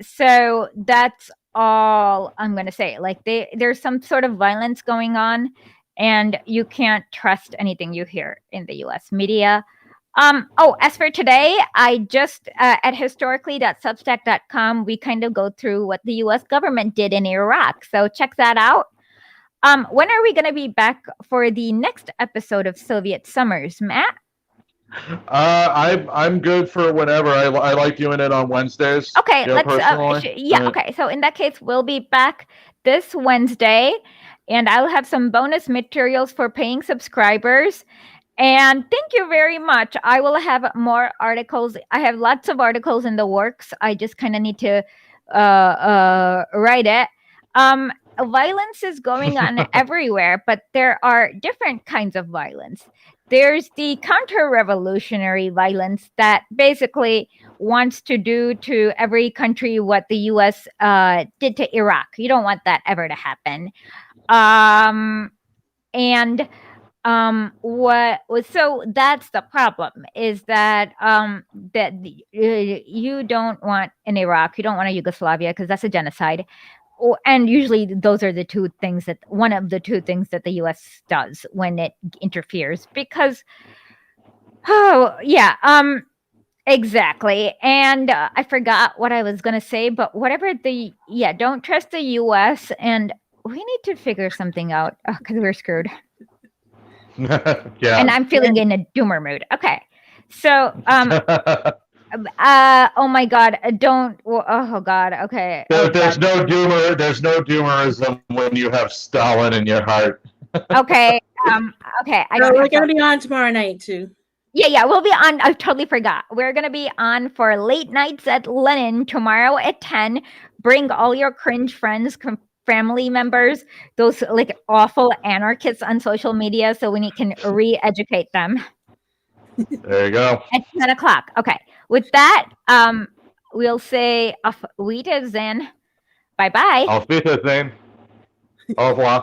So that's all I'm going to say. Like, there's some sort of violence going on, and you can't trust anything you hear in the US media. As for today, I just at historically.substack.com, we kind of go through what the US government did in Iraq. So check that out. When are we going to be back for the next episode of Soviet Summers, Matt? I'm good for whenever. I like doing it on Wednesdays. Okay, let's okay. So in that case, we'll be back this Wednesday. And I'll have some bonus materials for paying subscribers. And thank you very much. I will have more articles. I have lots of articles in the works. I just kind of need to write it. Violence is going on everywhere, but there are different kinds of violence. There's the counter-revolutionary violence that basically wants to do to every country what the U.S. Did to Iraq. You don't want that ever to happen. And what so that's the problem, is that you don't want in Iraq, you don't want a Yugoslavia, because that's a genocide. And usually those are one of the two things that the US does when it interferes, because exactly. And I forgot what I was going to say, but don't trust the US, and we need to figure something out because we're screwed. Yeah. And I'm feeling in a doomer mood. Okay. So, oh my God, oh God. Okay. There's no doomerism when you have Stalin in your heart. Okay. Okay. We're going to be on tomorrow night too. Yeah, we'll be on. I totally forgot. We're going to be on for Late Nights at Lenin tomorrow at 10. Bring all your cringe friends, family members, those like awful anarchists on social media, so we can re-educate them. There you go. At 10 o'clock. Okay. With that, we'll say auf Wiedersehen. Bye-bye. Auf Wiedersehen. Au revoir.